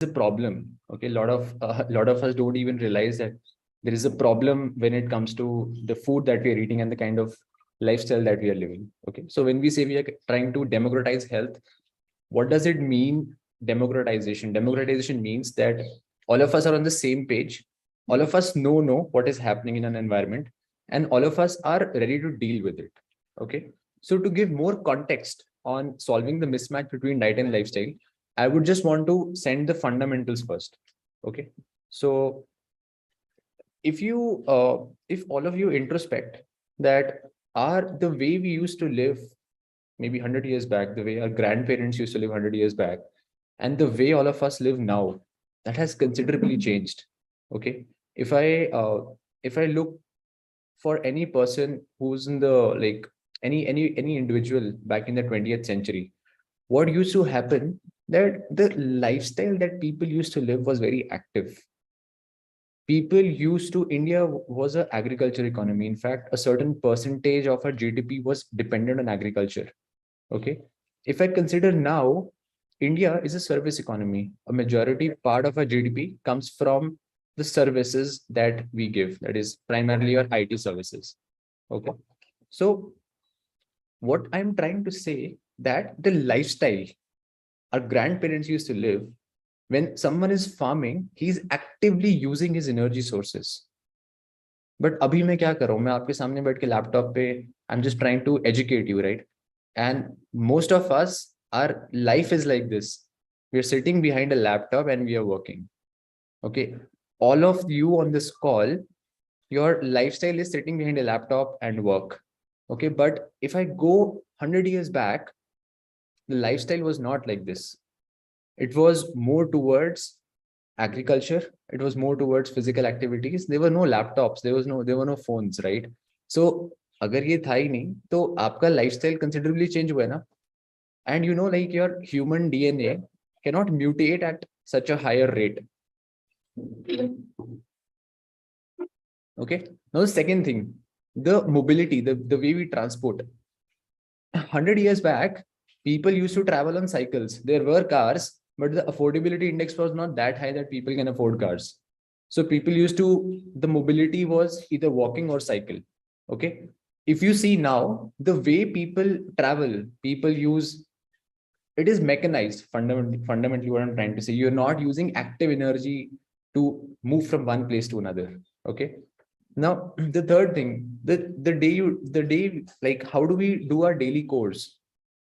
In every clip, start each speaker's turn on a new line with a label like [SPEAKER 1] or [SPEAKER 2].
[SPEAKER 1] a problem. Okay, a lot of us don't even realize that there is a problem when it comes to the food that we are eating and the kind of lifestyle that we are living. Okay, so when we say we are trying to democratize health, what does it mean? Democratization means that all of us are on the same page. All of us know what is happening in an environment, and all of us are ready to deal with it. Okay, so to give more context on solving the mismatch between diet and lifestyle, I would just want to send the fundamentals first. Okay, so if all of you introspect that are the way we used to live maybe 100 years back, the way our grandparents used to live 100 years back, and the way all of us live now, that has considerably changed. Okay, if I look for any person who's in the like any individual back in the 20th century, what used to happen, that the lifestyle that people used to live was very active. People used to India was an agriculture economy. In fact, a certain percentage of our GDP was dependent on agriculture. Okay, if I consider now, India is a service economy. A majority part of our GDP comes from the services that we give, that is primarily our IT services. Okay, so what I'm trying to say, that the lifestyle our grandparents used to live, when someone is farming, he's actively using his energy sources. But अभी मैं क्या कर रहा हूँ, मैं आपके सामने बैठ के लैपटॉप पे I'm just trying to educate you, right? And most of us, our life is like this. We're sitting behind a laptop and we are working. Okay, all of you on this call, your lifestyle is sitting behind a laptop and work. Okay, but if I go 100 years back, the lifestyle was not like this. It was more towards agriculture. It was more towards physical activities. There were no laptops, there were no phones, right? So अगर ये था ही नहीं तो आपका lifestyle considerably change हुआ है ना. And you know, like, your human DNA cannot mutate at such a higher rate. Okay, now the second thing, the mobility, the way we transport. 100 years back, people used to travel on cycles. There were cars, but the affordability index was not that high that people can afford cars. So people used to, the mobility was either walking or cycle. Okay, if you see now, the way people travel, people use, it is mechanized. Fundamentally what I'm trying to say, you're not using active energy to move from one place to another. Okay, now the third thing, the day, like, how do we do our daily chores?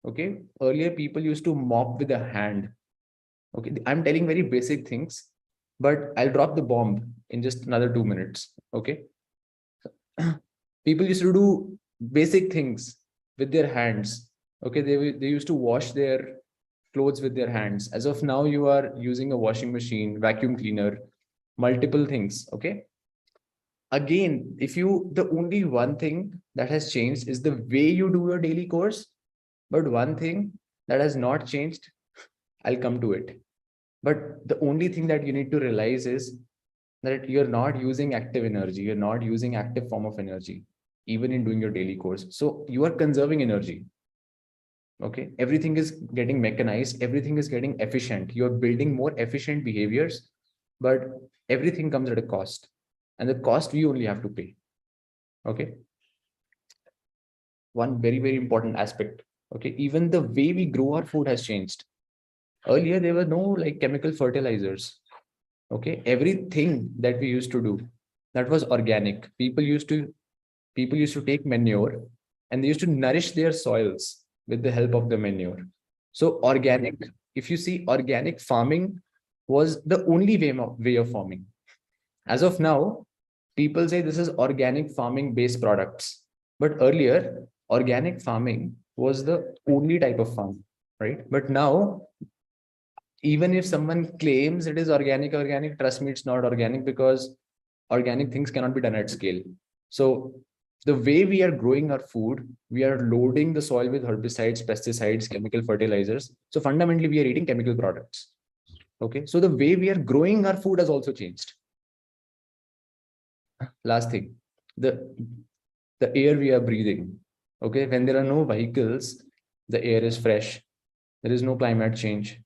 [SPEAKER 1] Okay, earlier people used to mop with a hand. Okay, I'm telling very basic things, but I'll drop the bomb in just another 2 minutes. Okay, people used to do basic things with their hands. Okay, they used to wash their clothes with their hands. As of now, you are using a washing machine, vacuum cleaner, multiple things. Okay, again, if you, the only one thing that has changed is the way you do your daily course. But one thing that has not changed, I'll come to it. But the only thing that you need to realize is that you're not using active energy, you're not using active form of energy, even in doing your daily course. So you are conserving energy. Okay, everything is getting mechanized, everything is getting efficient, you're building more efficient behaviors, but everything comes at a cost, and the cost we only have to pay. Okay, one very important aspect. Okay, even the way we grow our food has changed. Earlier there were no like chemical fertilizers. Okay, everything that we used to do, that was organic. People used to take manure, and they used to nourish their soils with the help of the manure. So organic, if you see, organic farming was the only way of farming. As of now, people say this is organic farming based products, but earlier organic farming was the only type of farm, right? But now, even if someone claims it is organic, trust me, it's not organic, because organic things cannot be done at scale. So the way we are growing our food, we are loading the soil with herbicides, pesticides, chemical fertilizers. So fundamentally, we are eating chemical products. Okay, so the way we are growing our food has also changed. Last thing, the air we are breathing. Okay, when there are no vehicles, the air is fresh. There is no climate change.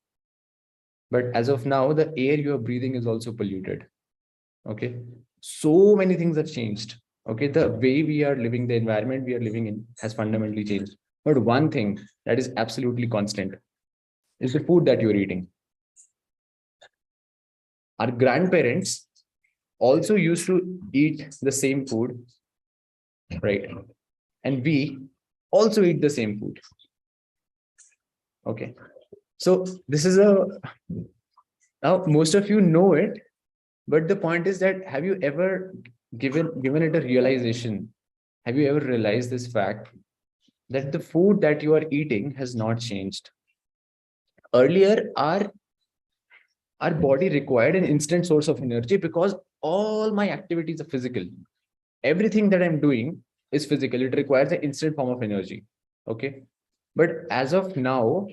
[SPEAKER 1] But as of now, the air you are breathing is also polluted. Okay. So many things have changed. Okay. The way we are living, the environment we are living in has fundamentally changed. But one thing that is absolutely constant is the food that you're eating. Our grandparents also used to eat the same food, right? And we also eat the same food. Okay. So this is now most of you know it, but the point is that have you ever given it a realization? Have you ever realized this fact that the food that you are eating has not changed? Earlier, our body required an instant source of energy because all my activities are physical. Everything that I'm doing is physical. It requires an instant form of energy. Okay. But as of now,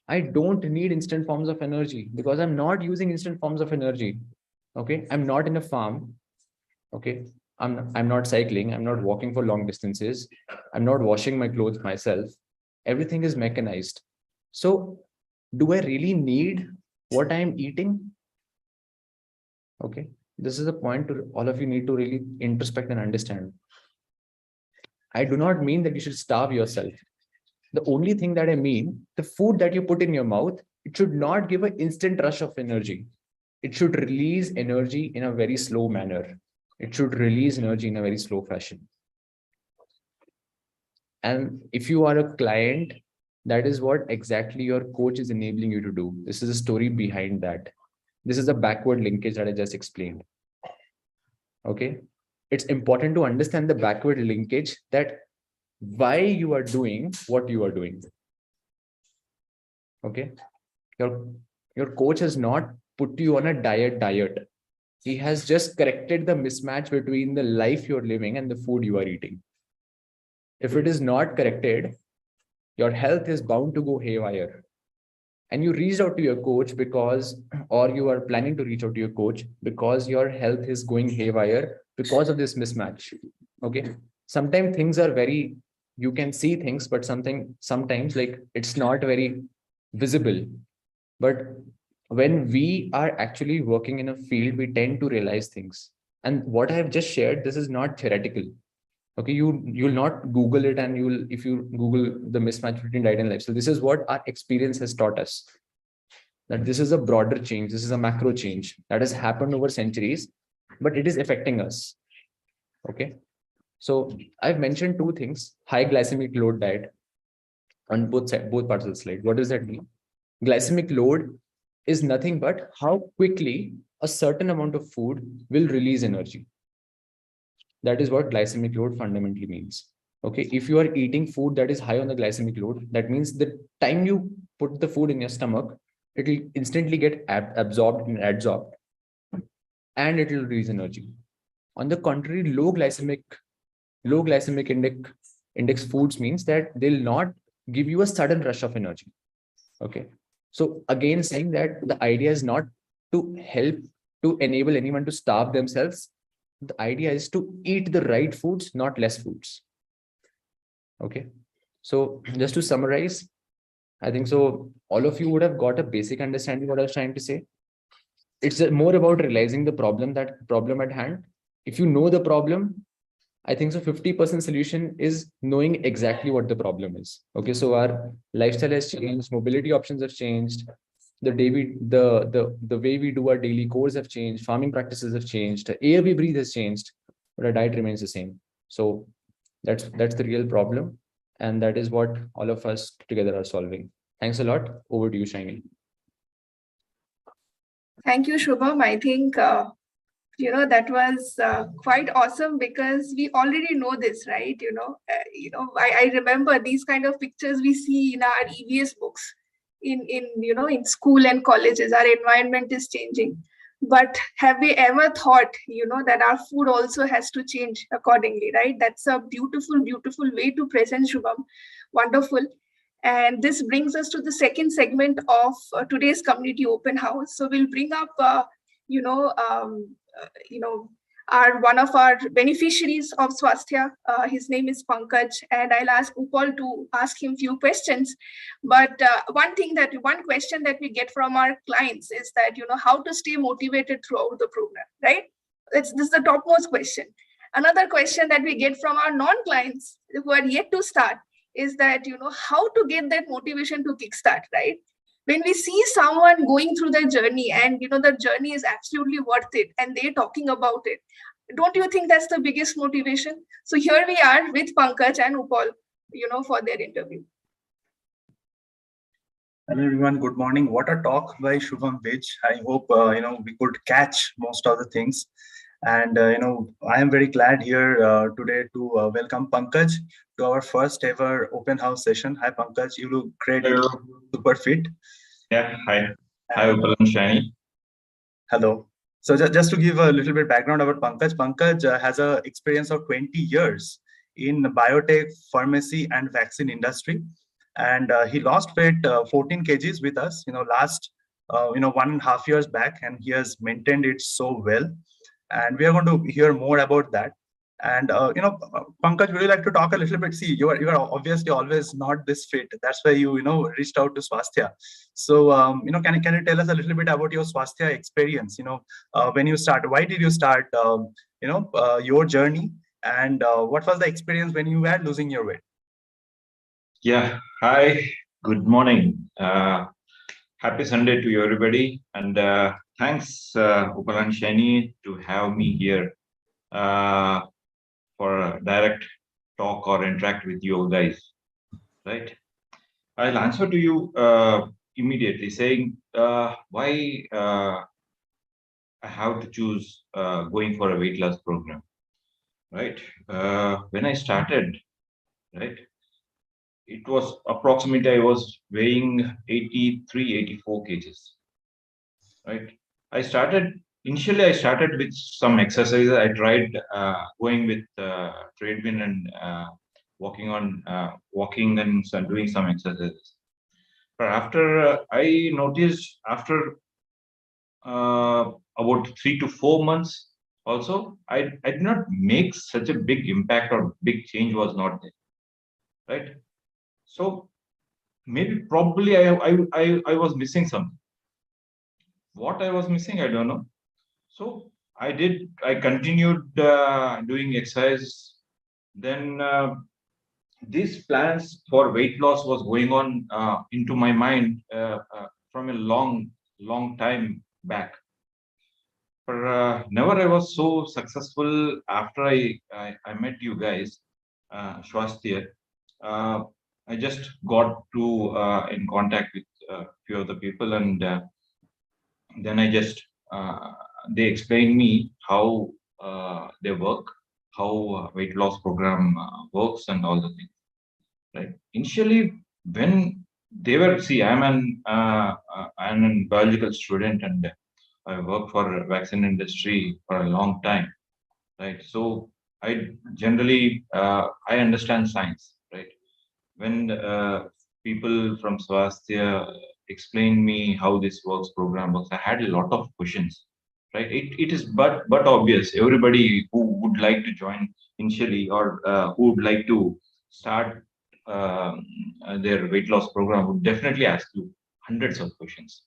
[SPEAKER 1] I don't need instant forms of energy because I'm not using instant forms of energy. Okay. I'm not in a farm. Okay. I'm not cycling. I'm not walking for long distances. I'm not washing my clothes myself. Everything is mechanized. So do I really need what I'm eating? Okay. This is a point to all of you need to really introspect and understand. I do not mean that you should starve yourself. The only thing that I mean, the food that you put in your mouth, it should not give an instant rush of energy. It should release energy in a very slow manner. It should release energy in a very slow fashion. And if you are a client, that is what exactly your coach is enabling you to do. This is a story behind that. This is a backward linkage that I just explained. Okay. It's important to understand the backward linkage, that why you are doing what you are doing. Okay. Your coach has not put you on a diet. He has just corrected the mismatch between the life you're living and the food you are eating. If it is not corrected, your health is bound to go haywire. And you reached out to your coach because, or you are planning to reach out to your coach because your health is going haywire because of this mismatch. Okay. Sometimes things are very, you can see things, but sometimes like it's not very visible. But when we are actually working in a field, we tend to realize things. And what I have just shared, this is not theoretical. Okay, you'll not Google it, and you'll, if you Google the mismatch between diet and lifestyle, this is what our experience has taught us. That this is a broader change, this is a macro change that has happened over centuries, but it is affecting us. Okay. So I've mentioned two things: high glycemic load diet on both parts of the slide. What does that mean? Glycemic load is nothing but how quickly a certain amount of food will release energy. That is what glycemic load fundamentally means. Okay, if you are eating food that is high on the glycemic load, that means the time you put the food in your stomach, it will instantly get absorbed and adsorbed, and it will release energy. On the contrary, low glycemic index foods means that they'll not give you a sudden rush of energy. Okay. So again, saying that the idea is not to help to enable anyone to starve themselves. The idea is to eat the right foods, not less foods. Okay. So just to summarize, I think so all of you would have got a basic understanding what I was trying to say. It's more about realizing the problem at hand. If you know the problem, I think so 50% solution is knowing exactly what the problem is. Okay, so our lifestyle has changed, mobility options have changed, the way we do our daily chores have changed, farming practices have changed, the air we breathe has changed, but our diet remains the same. So that's the real problem, and that is what all of us together are solving. Thanks a lot. Over to you, Shiny.
[SPEAKER 2] Thank you, Shubham. I think that was quite awesome because we already know this, right? I remember these kind of pictures we see in our EVS books in school and colleges. Our environment is changing, but have we ever thought that our food also has to change accordingly, right? That's a beautiful way to present, Shubham. Wonderful. And this brings us to the second segment of today's community open house. So we'll bring up you know, one of our beneficiaries of Swasthya. His name is Pankaj, and I'll ask Upal to ask him few questions. But one question that we get from our clients is that, how to stay motivated throughout the program, right? This is the topmost question. Another question that we get from our non-clients who are yet to start is that, how to get that motivation to kickstart, right? When we see someone going through their journey and, the journey is absolutely worth it and they're talking about it, don't you think that's the biggest motivation? So here we are with Pankaj and Upal, for their interview.
[SPEAKER 3] Hello everyone, good morning. What a talk by Shubham Vij. I hope we could catch most of the things. And I am very glad here today to welcome Pankaj to our first ever open house session. Hi Pankaj, you look great.
[SPEAKER 4] Hello.
[SPEAKER 3] You look super fit.
[SPEAKER 4] Yeah, hi. Hi, Upal and Shani.
[SPEAKER 3] Hello. So just to give a little bit background about Pankaj, Pankaj has an experience of 20 years in biotech, pharmacy, and vaccine industry. And he lost weight 14 kgs with us, last 1.5 years back, and he has maintained it so well. And we are going to hear more about that. And Pankaj, would you like to talk a little bit? See, you are obviously always not this fit. That's why you reached out to Swasthya. So can you tell us a little bit about your Swasthya experience? When you started, why did you start? Your journey, and what was the experience when you were losing your weight?
[SPEAKER 4] Yeah, hi. Good morning. Happy Sunday to you, everybody. And thanks, Upal and Shani, to have me here for a direct talk or interact with you guys. Right? I'll answer to you immediately, saying why I have to choose going for a weight loss program. Right? When I started, right, it was approximately, I was weighing 83, 84 kgs. Right? Initially I started with some exercises. I tried going with treadmill and walking and doing some exercises. But after I noticed after about 3 to 4 months also, I did not make such a big impact or big change was not there. Right? So maybe probably I was missing something. What I was missing, I don't know. So I continued doing exercise. Then these plans for weight loss was going on into my mind from a long time back. But never I was so successful after I met you guys, Swasthya. I just got to in contact with a few of the people, and then I just they explained me how they work, how weight loss program works, and all the things. Right. Initially, when they were I'm a biological student, and I work for vaccine industry for a long time. Right. So I generally I understand science. Right. When people from Swasthya explained me how this program works, I had a lot of questions. Right? It is but obvious. Everybody who would like to join initially, or who would like to start their weight loss program, would definitely ask you hundreds of questions.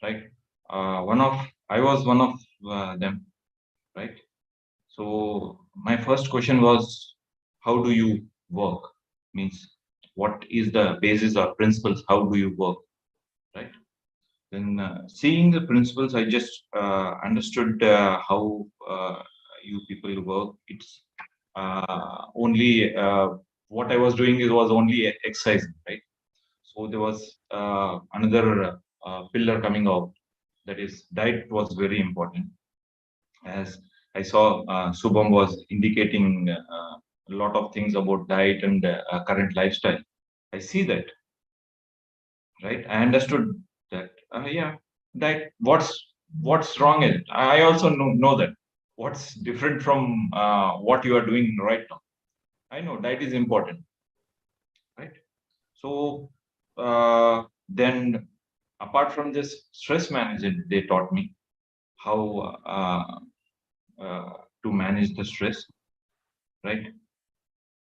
[SPEAKER 4] Right? I was one of them. Right? So my first question was, how do you work? Means, what is the basis or principles? How do you work? Right? Then seeing the principles, I just understood how you people work. It's only what I was doing was only exercise, right? So there was another pillar coming out, that is diet was very important. As I saw Subham was indicating a lot of things about diet and current lifestyle. I see that, right? I understood that. Yeah, diet. What's wrong in it? I also know that. What's different from what you are doing right now? I know diet is important, right? So then, apart from this stress management, they taught me how to manage the stress, right?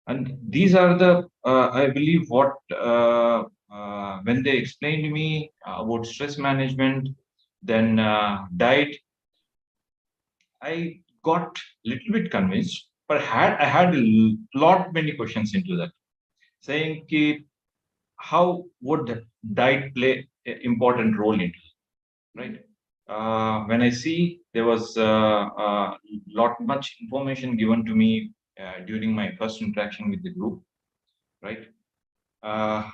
[SPEAKER 4] And these are the, I believe, what when they explained to me about stress management, then diet, I got little bit convinced, but I had a lot many questions into that, saying ki, how would diet play an important role in it, right? When I see there was lot much information given to me during my first interaction with the group, right? Uh,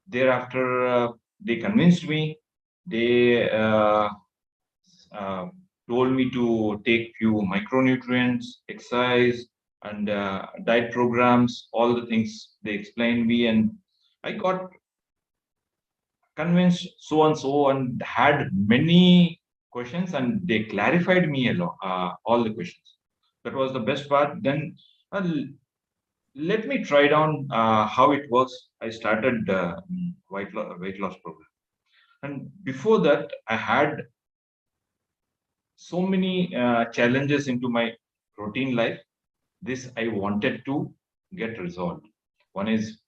[SPEAKER 4] Thereafter, they convinced me. They uh, told me to take few micronutrients, exercise, and diet programs. All the things they explained me, and I got convinced so and so, and had many questions, and they clarified me a lot, all the questions. That was the best part. Then let me try down how it works. I started weight loss program, and before that, I had so many challenges into my routine life. This I wanted to get resolved. One is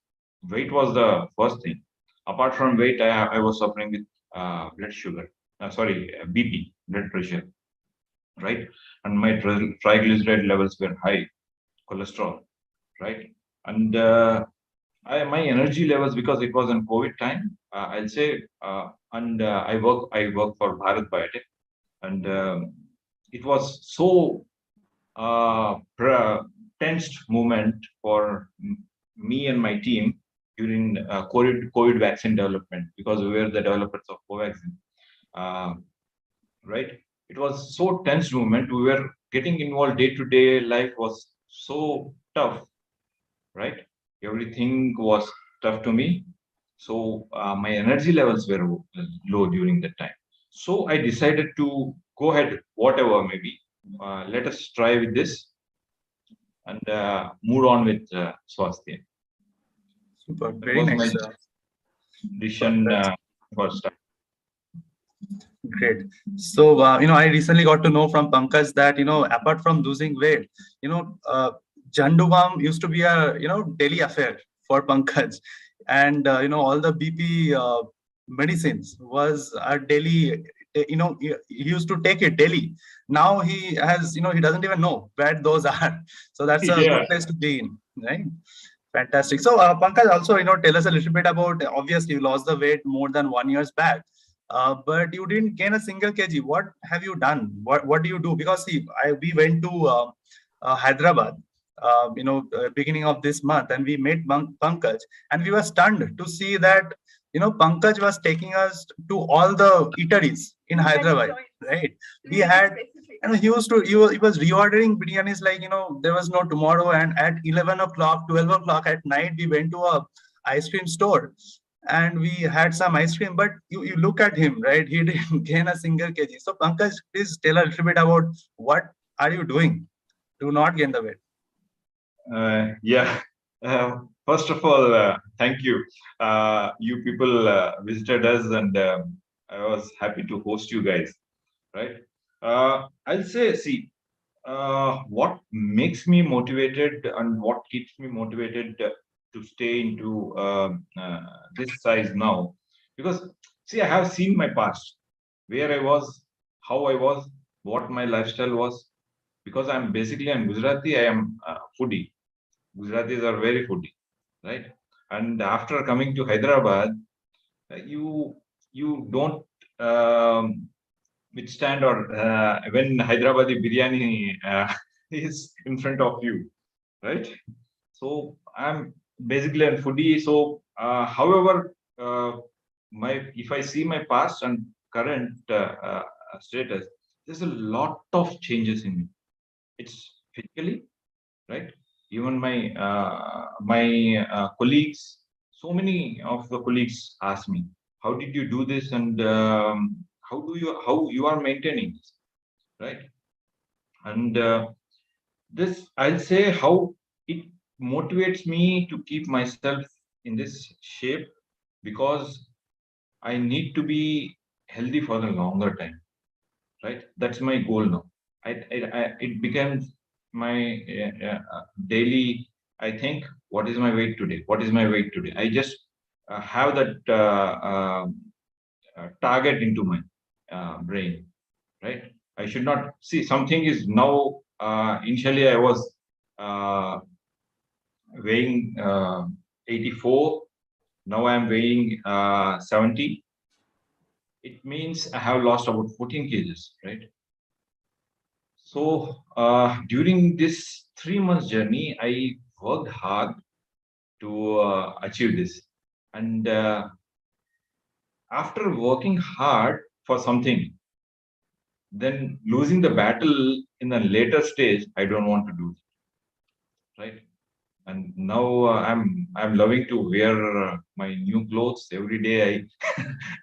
[SPEAKER 4] weight was the first thing. Apart from weight, I was suffering with blood sugar. BP, blood pressure, right? And my triglyceride levels were high, cholesterol, right? And my energy levels, because it was in COVID time, I'll say, and I work for Bharat Biotech, and it was so tensed moment for me and my team during COVID vaccine development, because we were the developers of Covaxin. Right? It was so tense moment. We were getting involved day to day. Life was so tough, right? Everything was tough to me. So my energy levels were low during that time. So I decided to go ahead, whatever maybe. Let us try with this and move on with Swasthya.
[SPEAKER 3] Super,
[SPEAKER 4] That
[SPEAKER 3] very
[SPEAKER 4] was
[SPEAKER 3] nice.
[SPEAKER 4] my decision for start.
[SPEAKER 3] Great. So, I recently got to know from Pankaj that, apart from losing weight, Jandubam used to be a, daily affair for Pankaj. And, all the BP medicines was a daily, he used to take it daily. Now he has, he doesn't even know where those are. So that's a
[SPEAKER 4] Yeah.
[SPEAKER 3] good place to be in, right? Fantastic. So, Pankaj, also, tell us a little bit about, obviously, you lost the weight more than 1 year back. But you didn't gain a single kg. What have you done? What do you do? Because see, we went to Hyderabad, beginning of this month, and we met Pankaj, and we were stunned to see that Pankaj was taking us to all the eateries in Hyderabad, right? We had, he used to, he was reordering biryanis like there was no tomorrow, and at 11 o'clock, 12 o'clock at night, we went to a ice cream store and we had some ice cream, but you look at him, right? He didn't gain a single kg. So Pankaj, please tell a little bit about what are you doing to not gain the weight?
[SPEAKER 4] Yeah. First of all, thank you. You people visited us, and I was happy to host you guys. Right? I'll say, see, what makes me motivated and what keeps me motivated to stay into this size now, because see, I have seen my past, where I was, how I was, what my lifestyle was. Because I'm Gujarati, I am foodie. Gujaratis are very foodie, right? And after coming to Hyderabad, you don't withstand, or when Hyderabadi biryani is in front of you, right? So I'm basically a foodie. So, however, if I see my past and current status, there's a lot of changes in me. It's physically, right? Even my colleagues, so many of the colleagues ask me, how did you do this, and how you are maintaining this, right? And this, I'll say, how it motivates me to keep myself in this shape, because I need to be healthy for the longer time, right? That's my goal now. it becomes my daily. I think, what is my weight today? What is my weight today? I just have that target into my brain, right? I should not see something is now. Initially, I was weighing 84. Now I am weighing 70. It means I have lost about 14 kgs, right? So during this 3 months journey, I worked hard to achieve this. And after working hard for something, then losing the battle in a later stage, I don't want to do it, right? And now I'm loving to wear my new clothes every day.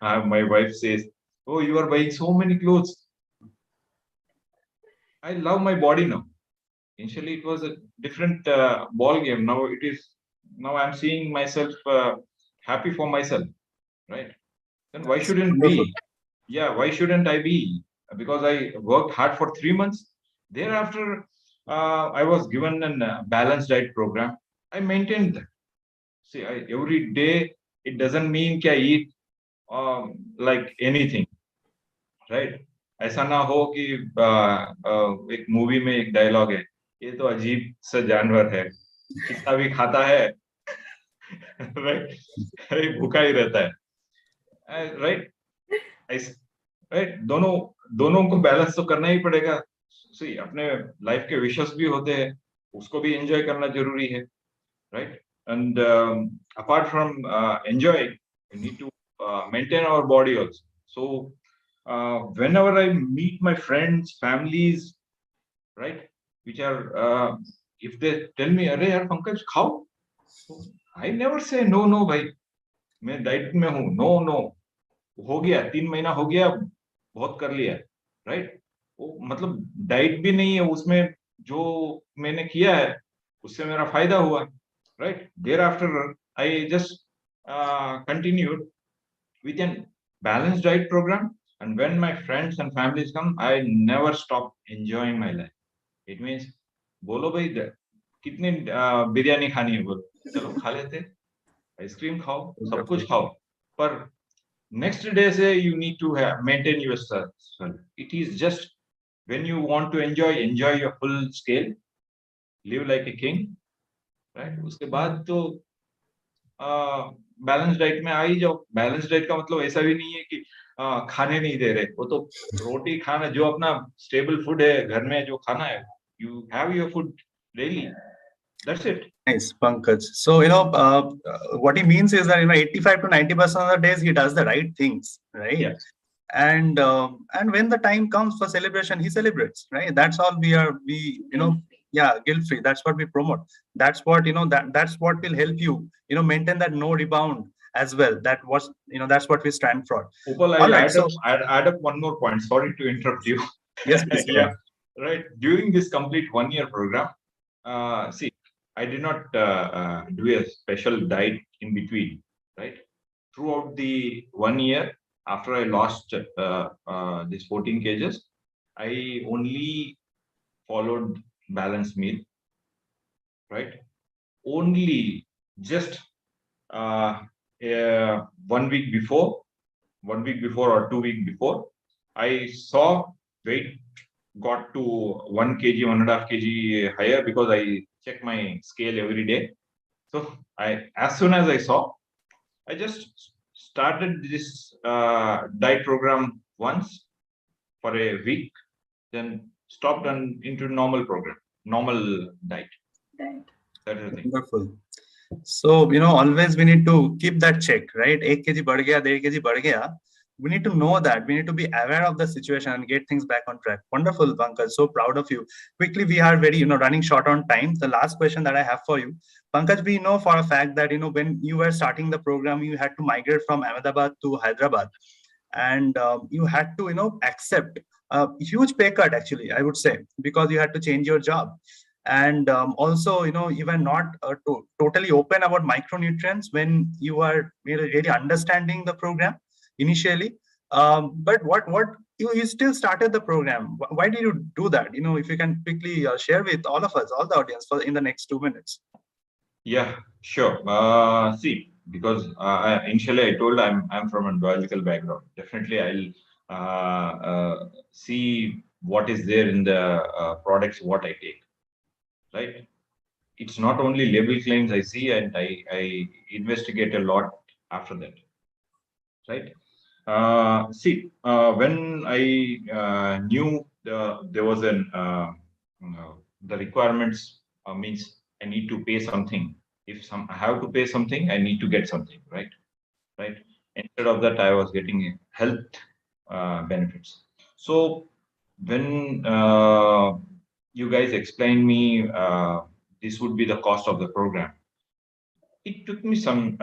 [SPEAKER 4] My wife says, "Oh, you are buying so many clothes." I love my body now. Initially, it was a different ball game. Now it is. Now I'm seeing myself happy for myself, right? Then why shouldn't
[SPEAKER 3] Wonderful.
[SPEAKER 4] be? Yeah, why shouldn't I be? Because I worked hard for 3 months. Thereafter, I was given a balanced diet program. I maintained that. See, every day, it doesn't mean that I eat like anything, right? ऐसा ना हो कि एक movie में एक dialogue है, ये तो अजीब सा जानवर है, कितना भी खाता है, right? भूखा ही रहता है, right? राइट, दोनों को बैलेंस तो करना ही पड़ेगा। सी, अपने लाइफ के विशेष भी होते हैं, उसको भी एंजॉय करना जरूरी है, right? And apart from enjoy, we need to maintain our body also. So whenever I meet my friends, families, right, which are if they tell me, अरे यार पंकज खाओ, I never say no no भाई, मैं diet में हूँ, no no, हो गया 3 महीना हो गया, बहुत कर लिया, राइट? वो मतलब डाइट भी नहीं है उसमें, जो मैंने किया है उससे मेरा फायदा हुआ, right? Thereafter I just continued with a balanced diet program, and when my friends and families come, I never stop enjoying my life. It means, बोलो भाई कितनी बिरयानी खानी है, बोलो, चलो खा लेते, आइसक्रीम खाओ, सब कुछ खाओ, पर next day say you need to maintain yourself. It is just when you want to enjoy your full scale, live like a king, right? उसके बाद तो बैलेंस डाइट में आ ही जाओ. बैलेंस डाइट का मतलब ऐसा भी नहीं है कि खाने नहीं दे रहे, वो तो रोटी खाना, जो अपना स्टेबल फूड है घर में जो खाना है, you have your food daily. That's it.
[SPEAKER 3] Nice, Pankaj. So, what he means is that, 85 to 90% of the days he does the right things, right?
[SPEAKER 4] Yes.
[SPEAKER 3] And when the time comes for celebration, he celebrates, right? That's all guilt-free. That's what we promote. That's what, that's what will help you, maintain that no rebound as well. That's what we stand for.
[SPEAKER 4] Upal,
[SPEAKER 3] All right,
[SPEAKER 4] I'll add up one more point. Sorry to interrupt you.
[SPEAKER 3] Yes, please.
[SPEAKER 4] Yeah, right. During this complete 1-year program, see, I did not do a special diet in between, right? Throughout the 1 year, after I lost this 14 kgs, I only followed balanced meal, right? Only just 1 week before or 2 weeks before, I saw weight got to 1 kg, 1.5 kg higher, because I check my scale every day. So as soon as I saw, I just started this diet program once for a week, then stopped and into normal diet.
[SPEAKER 2] Right.
[SPEAKER 4] That is the thing.
[SPEAKER 3] Wonderful. So, always we need to keep that check, right? 1 kg बढ़ गया, 1.5 kg बढ़ गया. We need to know that. We need to be aware of the situation and get things back on track. Wonderful, Pankaj. So proud of you. Quickly, we are very, running short on time. The last question that I have for you, Pankaj, we know for a fact that, when you were starting the program, you had to migrate from Ahmedabad to Hyderabad, and you had to, accept a huge pay cut, actually, I would say, because you had to change your job. And also, you were not totally open about micronutrients when you are really understanding the program initially. But what you still started the program. Why did you do that? If you can quickly share with all of us, all the audience, in the next 2 minutes.
[SPEAKER 4] Yeah, sure. See, because initially I told I'm from a biological background. Definitely, I'll see what is there in the products what I take. Right. It's not only label claims I see, and I investigate a lot after that. Right. See, when I knew there was the requirements means I need to pay something. If I have to pay something, I need to get something, right? Right. Instead of that, I was getting health benefits. So when you guys explained me this would be the cost of the program, it took me some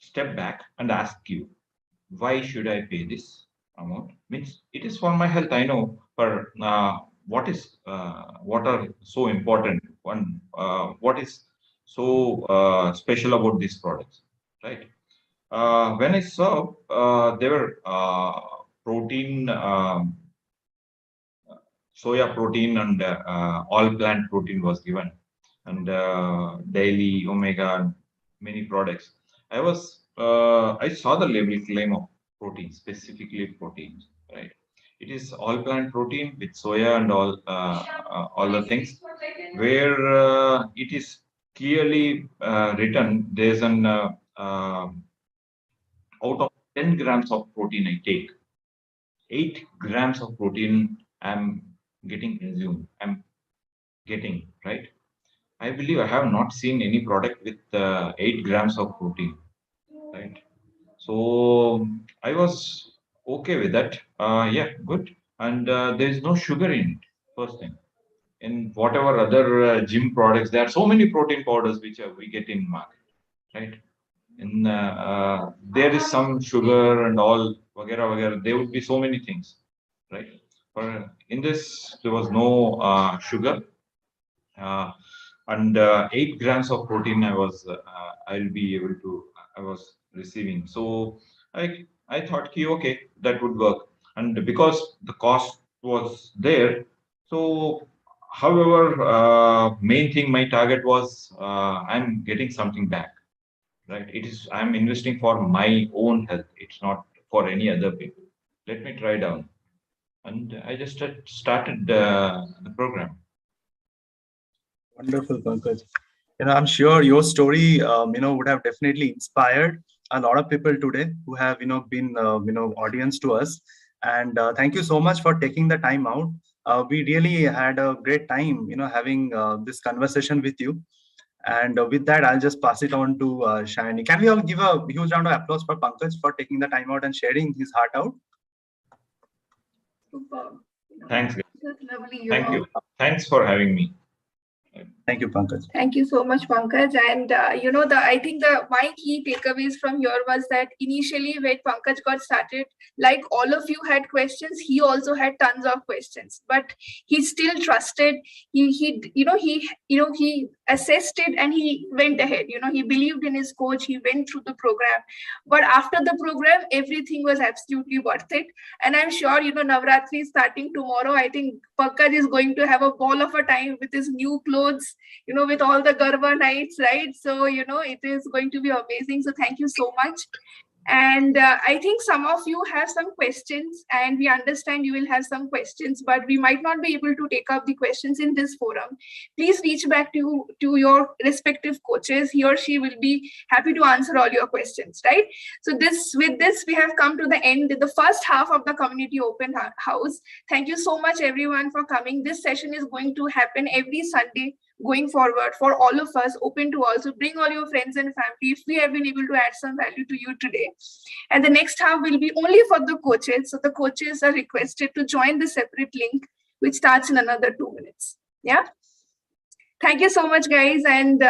[SPEAKER 4] step back and ask you, why should I pay this amount? Means it is for my health. I know, but what are so important? What is so special about these products, right? When I saw there were protein, soya protein, and all plant protein was given, and daily omega and many products. I saw the label claim of protein, specifically proteins, right? It is all plant protein with soya and all the things, where it is clearly written. There's an out of 10 grams of protein I take, 8 grams of protein I'm getting consumed. I'm getting, right? I believe I have not seen any product with 8 grams of protein, right? So I was okay with that. Yeah, good. And there is no sugar in it, first thing. In whatever other gym products, there are so many protein powders which we get in market, right? In there is some sugar and all, vagera, vagera. There would be so many things, right? But in this, there was no sugar. And 8 grams of protein I'll be able to I was receiving. So I thought okay, that would work. And because the cost was there, so however, main thing, my target was I'm getting something back, right? I'm investing for my own health. It's not for any other people. Let me try down. And I just started the program.
[SPEAKER 3] Wonderful, Pankaj. I'm sure your story, would have definitely inspired a lot of people today who have, been, audience to us. And thank you so much for taking the time out. We really had a great time, having this conversation with you. And with that, I'll just pass it on to Shani. Can we all give a huge round of applause for Pankaj for taking the time out and sharing his heart out?
[SPEAKER 2] Super.
[SPEAKER 4] Thanks, guys.
[SPEAKER 2] That's lovely.
[SPEAKER 4] Thank you. Thanks for having me.
[SPEAKER 3] Thank you, Pankaj.
[SPEAKER 2] Thank you so much, Pankaj. And I think my key takeaways from here was that initially when Pankaj got started, like all of you had questions, he also had tons of questions, but he still trusted. He assessed it and he went ahead. He believed in his coach. He went through the program, but after the program, everything was absolutely worth it. And I'm sure Navratri is starting tomorrow. I think Pankaj is going to have a ball of a time with his new clothes, with all the Garba nights, right? So, it is going to be amazing. So thank you so much. And I think some of you have some questions, and we understand you will have some questions, but we might not be able to take up the questions in this forum. Please reach back to your respective coaches. He or she will be happy to answer all your questions, right? So with this, we have come to the end, the first half of the community open house. Thank you so much, everyone, for coming. This session is going to happen every Sunday going forward for all of us, open to all. So bring all your friends and family if we have been able to add some value to you today. And the next half will be only for the coaches. So the coaches are requested to join the separate link, which starts in another 2 minutes. Yeah. Thank you so much, guys. And